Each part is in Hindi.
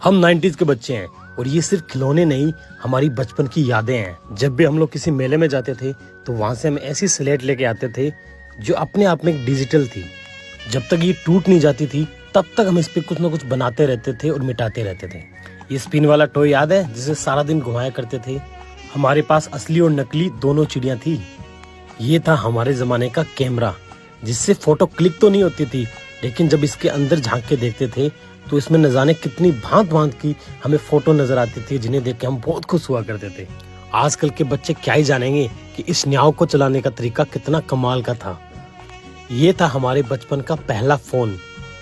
हम 90s के बच्चे हैं और ये सिर्फ खिलौने नहीं, हमारी बचपन की यादें हैं। जब भी हम लोग किसी मेले में जाते थे तो वहां से हम ऐसी स्लेट लेके आते थे जो अपने आप में एक डिजिटल थी। जब तक ये टूट नहीं जाती थी तब तक हम इस पे कुछ ना कुछ बनाते रहते थे और मिटाते रहते थे। ये स्पिन वाला टॉय याद है जिसे सारा दिन घुमाया करते थे? हमारे पास असली और नकली दोनों चिड़िया थी। ये था हमारे जमाने का कैमरा जिससे फोटो क्लिक तो नहीं होती थी, लेकिन जब इसके अंदर झांक के देखते थे तो इसमें न जाने कितनी भांत भांत की हमें फोटो नजर आती थी, जिन्हें देख के हम बहुत खुश हुआ करते थे। आजकल के बच्चे क्या ही जानेंगे कि इस न्याव को चलाने का तरीका कितना कमाल का था। ये था हमारे बचपन का पहला फोन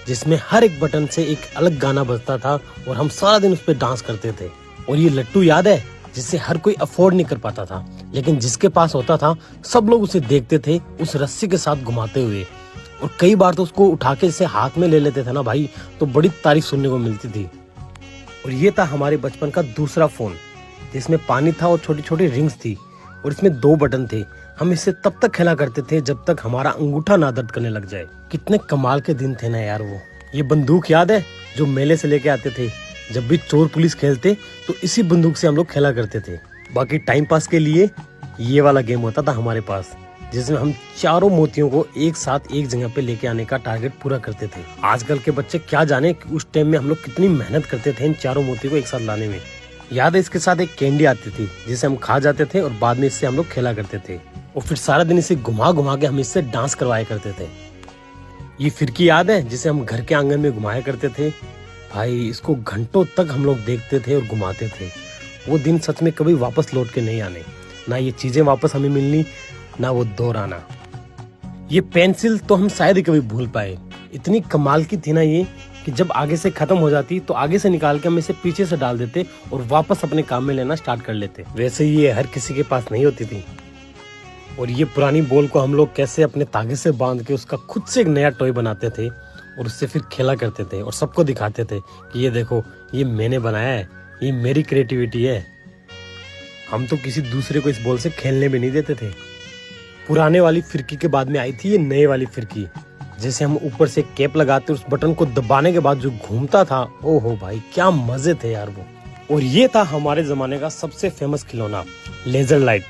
जिसमें हर एक बटन से एक अलग गाना बजता था और हम सारा दिन उस पर डांस करते थे। और ये लट्टू याद है जिसे हर कोई अफोर्ड नहीं कर पाता था, लेकिन जिसके पास होता था सब लोग उसे देखते थे उस रस्सी के साथ घुमाते हुए, और कई बार तो उसको उठा के इसे हाथ में ले लेते थे ना भाई, तो बड़ी तारीफ सुनने को मिलती थी। और ये था हमारे बचपन का दूसरा फोन जिसमें पानी था और छोटी छोटी रिंग्स थी और इसमें 2 बटन थे। हम इससे तब तक खेला करते थे जब तक हमारा अंगूठा ना दर्द करने लग जाए। कितने कमाल के दिन थे ना यार वो। ये बंदूक याद है जो मेले से लेके आते थे? जब भी चोर पुलिस खेलते तो इसी बंदूक से हम लोग खेला करते थे। बाकी टाइम पास के लिए ये वाला गेम होता था हमारे पास जिसमें हम चारों मोतियों को एक साथ एक जगह पे लेके आने का टारगेट पूरा करते थे। आजकल के बच्चे क्या जाने कि उस टाइम में हम लोग कितनी मेहनत करते थे इन चारों मोतियों को एक साथ लाने में। याद है इसके साथ एक कैंडी आती थी जिसे हम खा जाते थे और बाद में इससे हम लोग खेला करते थे और फिर सारा दिन इसे घुमा घुमा के हम इससे डांस करवाया करते थे। ये फिरकी याद है जिसे हम घर के आंगन में घुमाया करते थे? भाई इसको घंटों तक हम लोग देखते थे और घुमाते थे। वो दिन सच में कभी वापस लौट के नहीं आने, ना ये चीजें वापस हमें मिलनी, ना वो दौर आना। ये पेंसिल तो हम शायद ही कभी भूल पाए। इतनी कमाल की थी ना ये कि जब आगे से खत्म हो जाती तो आगे से निकाल के हम इसे पीछे से डाल देते और वापस अपने काम में लेना स्टार्ट कर लेते। वैसे ये हर किसी के पास नहीं होती थी। और ये पुरानी बॉल को हम लोग कैसे अपने तागे से बांध के उसका खुद से एक नया टॉय बनाते थे और उससे फिर खेला करते थे और सबको दिखाते थे कि ये देखो ये मैंने बनाया है, ये मेरी क्रिएटिविटी है। हम तो किसी दूसरे को इस बॉल से खेलने भी नहीं देते थे। पुराने वाली फिरकी के बाद में आई थी ये नए वाली फिरकी जैसे हम ऊपर से कैप लगाते उस बटन को दबाने के बाद जो घूमता था, ओहो भाई क्या मजे थे यार वो। और ये था हमारे जमाने का सबसे फेमस खिलौना लेजर लाइट।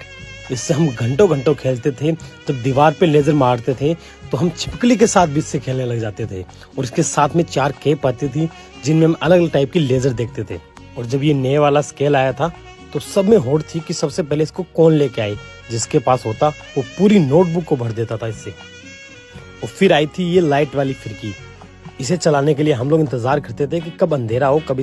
इससे हम घंटों घंटों खेलते थे। जब दीवार पे लेजर मारते थे तो हम छिपकली के साथ भी इससे खेलने लग जाते थे और इसके साथ में 4 कैप आती थी जिनमें हम अलग अलग टाइप की लेजर देखते थे। और जब ये नए वाला स्केल आया था तो सब में होड़ थी कि सबसे पहले इसको कौन लेके आए। जिसके पास होता वो पूरी नोटबुक को भर देता था इससे। और फिर आई थी ये लाइट वाली फिरकी। इसे चलाने के लिए हम लोग इंतजार करते थे कि कब अंधेरा हो, कब